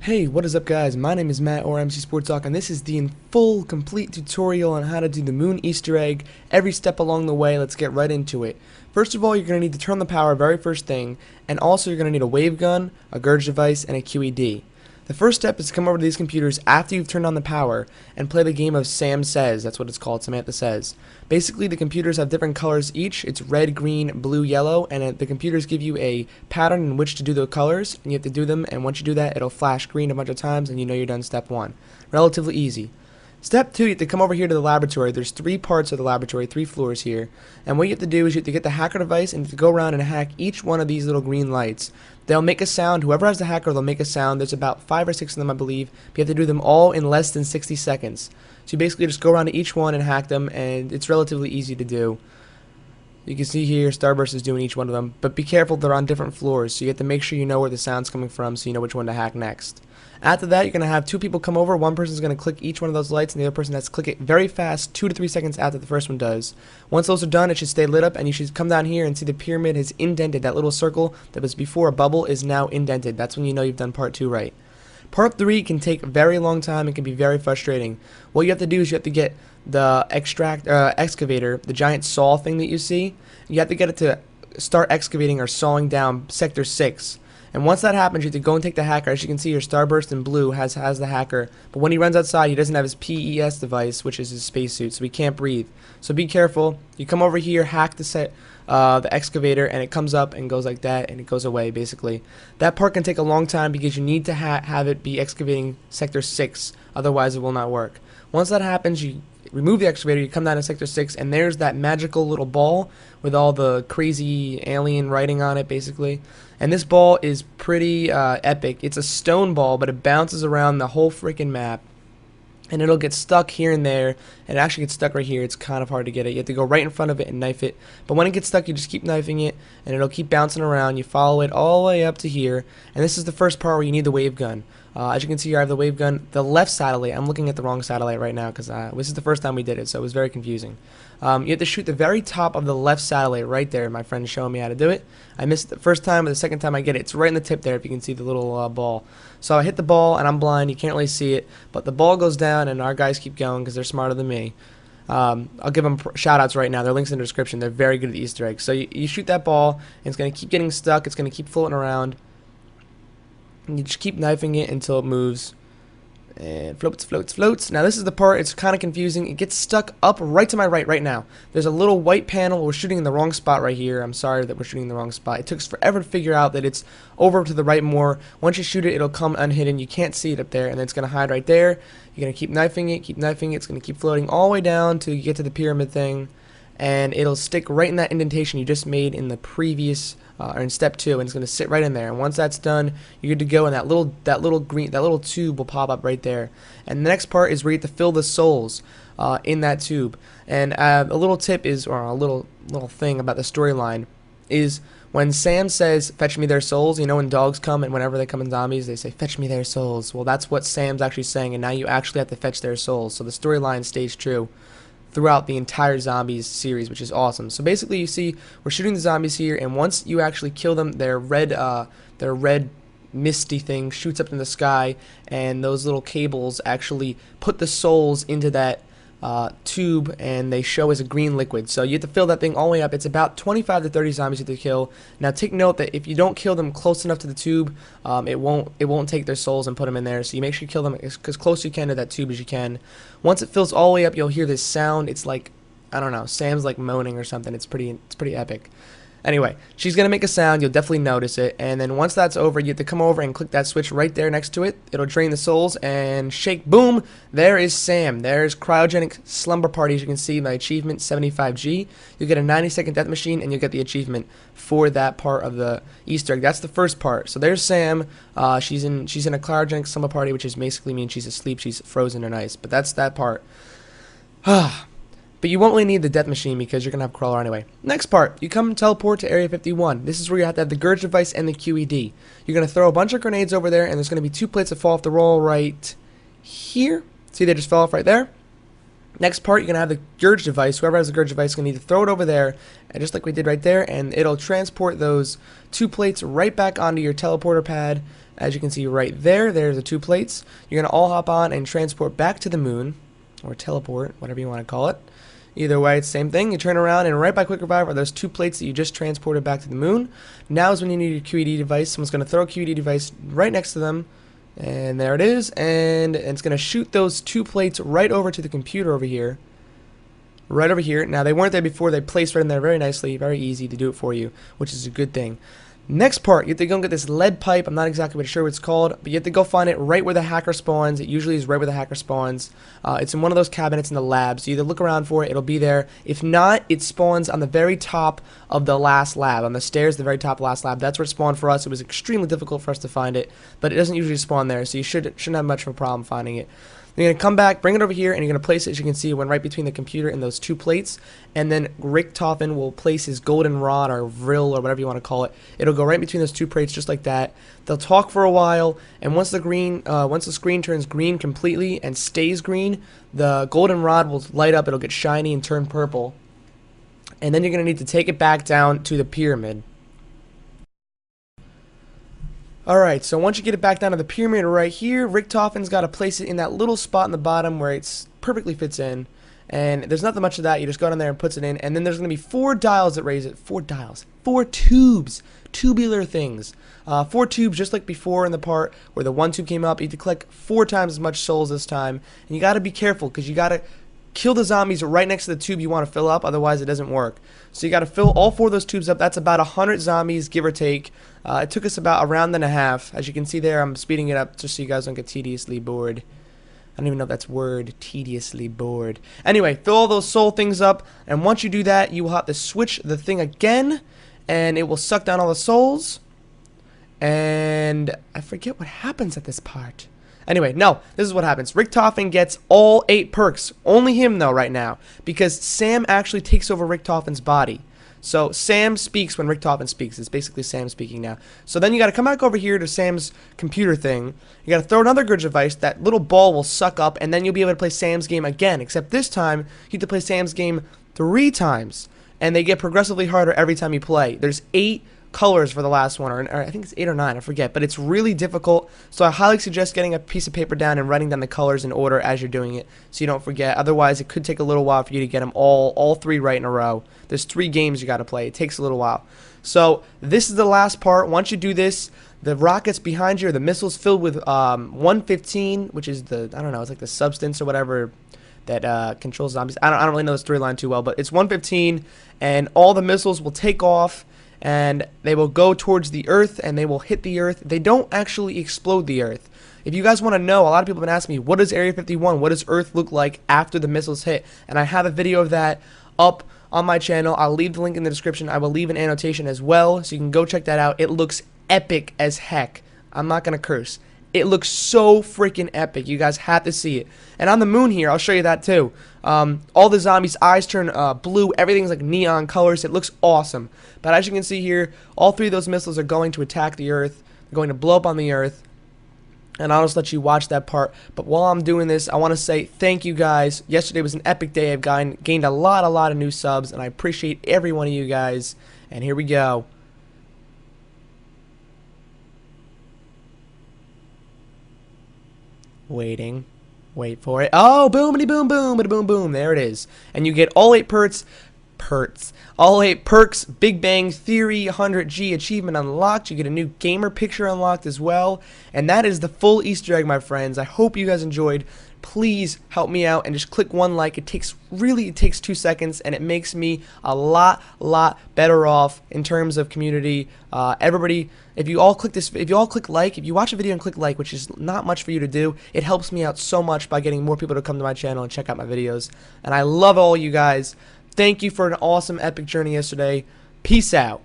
Hey, what is up guys? My name is Matt or MC Sports Talk, and this is the full complete tutorial on how to do the moon Easter egg every step along the way. Let's get right into it. First of all, you're going to need to turn on the power very first thing, and also you're going to need a wave gun, a Gurge device, and a QED. The first step is to come over to these computers after you've turned on the power and play the game of Sam Says. That's what it's called, Samantha Says. Basically, the computers have different colors each. It's red, green, blue, yellow, and the computers give you a pattern in which to do the colors, and you have to do them, and once you do that, it'll flash green a bunch of times, and you know you're done step 1. Relatively easy. Step 2, you have to come over here to the laboratory. There's 3 parts of the laboratory, 3 floors here. And what you have to do is you have to get the hacker device and you have to go around and hack each one of these little green lights. They'll make a sound. Whoever has the hacker, they'll make a sound. There's about 5 or 6 of them, I believe. But you have to do them all in less than 60 seconds. So you basically just go around to each one and hack them, and it's relatively easy to do. You can see here Starburst is doing each one of them, but be careful, they're on different floors, so you have to make sure you know where the sound's coming from so you know which one to hack next. After that, you're going to have 2 people come over. One person's going to click each one of those lights, and the other person has to click it very fast, 2 to 3 seconds after the first one does. Once those are done, it should stay lit up, and you should come down here and see the pyramid has indented. That little circle that was before a bubble is now indented. That's when you know you've done part 2 right. Part 3 can take a very long time and can be very frustrating. What you have to do is you have to get the excavator, the giant saw thing that you see. You have to get it to start excavating or sawing down Sector 6. And once that happens, you have to go and take the hacker. As you can see here, Starburst in blue has the hacker. But when he runs outside, he doesn't have his PES device, which is his spacesuit, so he can't breathe. So be careful. You come over here, hack the excavator, and it comes up and goes like that, and it goes away, basically. That part can take a long time because you need to have it be excavating Sector 6. Otherwise, it will not work. Once that happens, you remove the excavator, you come down to Sector 6, and there's that magical little ball with all the crazy alien writing on it, basically. And this ball is pretty epic. It's a stone ball, but it bounces around the whole freaking map. And it'll get stuck here and there, and it actually gets stuck right here. It's kind of hard to get it. You have to go right in front of it and knife it. But when it gets stuck, you just keep knifing it, and it'll keep bouncing around. You follow it all the way up to here, and this is the first part where you need the wave gun. As you can see here, I have the wave gun, the left satellite. I'm looking at the wrong satellite right now because this is the first time we did it, so it was very confusing. You have to shoot the very top of the left satellite right there. My friend's showing me how to do it. I missed it the first time, but the second time I get it, it's right in the tip there if you can see the little ball. So I hit the ball, and I'm blind. You can't really see it, but the ball goes down, and our guys keep going because they're smarter than me. I'll give them shout-outs right now. Their links in the description. They're very good at Easter eggs. So you shoot that ball, and it's going to keep getting stuck. It's going to keep floating around. And you just keep knifing it until it moves. And floats, floats, floats. Now this is the part, it's kind of confusing. It gets stuck up right to my right now. There's a little white panel. We're shooting in the wrong spot right here. I'm sorry that we're shooting in the wrong spot. It took us forever to figure out that it's over to the right more. Once you shoot it, it'll come unhidden. You can't see it up there, and then it's going to hide right there. You're going to keep knifing it, keep knifing it. It's going to keep floating all the way down till you get to the pyramid thing. And it'll stick right in that indentation you just made in the previous or in step 2, and it's going to sit right in there. And once that's done, you're good to go, and that little tube will pop up right there. And the next part is where you have to fill the souls in that tube. And a little tip is, or a little thing about the storyline is, when Sam says, "Fetch me their souls," you know when dogs come and whenever they come in zombies, they say, "Fetch me their souls." Well, that's what Sam's actually saying, and now you actually have to fetch their souls. So the storyline stays true throughout the entire zombies series, which is awesome. So basically, you see, we're shooting the zombies here, and once you actually kill them, their red misty thing shoots up in the sky, and those little cables actually put the souls into that tube, and they show as a green liquid. So you have to fill that thing all the way up. It's about 25 to 30 zombies you have to kill. Now take note that if you don't kill them close enough to the tube, it won't take their souls and put them in there. So you make sure you kill them as close as you can to that tube as you can. Once it fills all the way up, you'll hear this sound. It's like, I don't know, Sam's like moaning or something. It's pretty epic. Anyway, she's going to make a sound. You'll definitely notice it. And then once that's over, you have to come over and click that switch right there next to it. It'll drain the souls and shake. Boom! There is Sam. There's Cryogenic Slumber Party. As you can see, my achievement, 75G. You'll get a 90-second death machine, and you'll get the achievement for that part of the Easter egg. That's the first part. So there's Sam. She's in a Cryogenic Slumber Party, which is basically means she's asleep. She's frozen in ice. But that's that part. But you won't really need the death machine because you're going to have a crawler anyway. Next part, you come and teleport to Area 51. This is where you have to have the Gurge device and the QED. You're going to throw a bunch of grenades over there, and there's going to be 2 plates that fall off the roll right here. See, they just fell off right there. Next part, you're going to have the Gurge device. Whoever has the Gurge device is going to need to throw it over there, and just like we did right there, and it'll transport those 2 plates right back onto your teleporter pad. As you can see right there, there's the 2 plates. You're going to all hop on and transport back to the moon, or teleport, whatever you want to call it. Either way, it's the same thing. You turn around, and right by Quick Revive are those 2 plates that you just transported back to the moon. Now is when you need your QED device. Someone's going to throw a QED device right next to them, and there it is. And it's going to shoot those 2 plates right over to the computer over here. Right over here. Now, they weren't there before. They placed right in there very nicely. Very easy to do it for you, which is a good thing. Next part, you have to go and get this lead pipe. I'm not exactly sure what it's called, but you have to go find it right where the hacker spawns. It usually is right where the hacker spawns. It's in one of those cabinets in the lab, so you either look around for it, it'll be there. If not, it spawns on the very top of the last lab, on the stairs, the very top of the last lab. That's where it spawned for us. It was extremely difficult for us to find it, but it doesn't usually spawn there, so you shouldn't have much of a problem finding it. You're going to come back, bring it over here, and you're going to place it, as you can see, it went right between the computer and those 2 plates. And then Richtofen will place his golden rod or vril or whatever you want to call it. It'll go right between those 2 plates just like that. They'll talk for a while, and once the screen turns green completely and stays green, the golden rod will light up, it'll get shiny and turn purple. And then you're going to need to take it back down to the pyramid. Alright, so once you get it back down to the pyramid right here, Richtofen's got to place it in that little spot in the bottom where it perfectly fits in. And there's nothing much of that. You just go down there and puts it in. And then there's going to be 4 dials that raise it. 4 dials. 4 tubes. Tubular things. 4 tubes just like before in the part where the 1 tube came up. You have to collect 4 times as much souls this time. And you got to be careful because you got to kill the zombies right next to the tube you want to fill up, otherwise it doesn't work. So you got to fill all 4 of those tubes up. That's about 100 zombies, give or take. It took us about a round and a half. As you can see there, I'm speeding it up just so you guys don't get tediously bored. I don't even know if that's word, tediously bored. Anyway, fill all those soul things up, and once you do that, you will have to switch the thing again, and it will suck down all the souls. And I forget what happens at this part. Anyway, no, this is what happens. Richtofen gets all 8 perks. Only him, though, right now. Because Sam actually takes over Richtofen's body. So Sam speaks when Richtofen speaks. It's basically Sam speaking now. So then you got to come back over here to Sam's computer thing. You got to throw another Gurge device. That little ball will suck up, and then you'll be able to play Sam's game again. Except this time, you have to play Sam's game 3 times. And they get progressively harder every time you play. There's 8 colors for the last one, or I think it's 8 or 9, I forget, but it's really difficult, so I highly suggest getting a piece of paper down and writing down the colors in order as you're doing it, so you don't forget. Otherwise, it could take a little while for you to get them all 3 right in a row. There's 3 games you got to play. It takes a little while. So this is the last part. Once you do this, the rockets behind you, or the missiles filled with 115, which is the, I don't know, it's like the substance or whatever that controls zombies. I don't really know the storyline too well, but it's 115, and all the missiles will take off, and they will go towards the earth, and they will hit the earth. They don't actually explode the earth. If you guys want to know, a lot of people have been asking me, what does Area 51, what does Earth look like after the missiles hit? And I have a video of that up on my channel. I'll leave the link in the description. I will leave an annotation as well, so you can go check that out. It looks epic as heck. I'm not going to curse. It looks so freaking epic. You guys have to see it. And on the moon here, I'll show you that too. All the zombies' eyes turn blue. Everything's like neon colors. It looks awesome. But as you can see here, all 3 of those missiles are going to attack the Earth. They're going to blow up on the Earth. And I'll just let you watch that part. But while I'm doing this, I want to say thank you guys. Yesterday was an epic day. I've gained a lot of new subs. And I appreciate every one of you guys. And here we go. Waiting. Wait for it. Oh, boomity boom boom, bada boom boom. There it is. And you get all 8 perks. All 8 perks. Big Bang Theory 100G achievement unlocked. You get a new gamer picture unlocked as well. And that is the full Easter egg, my friends. I hope you guys enjoyed. Please help me out and just click 1 like. It takes 2 seconds, and it makes me a lot better off in terms of community. Everybody, if you all click like, if you watch a video and click like, which is not much for you to do, it helps me out so much by getting more people to come to my channel and check out my videos. And I love all you guys. Thank you for an awesome epic journey yesterday. Peace out.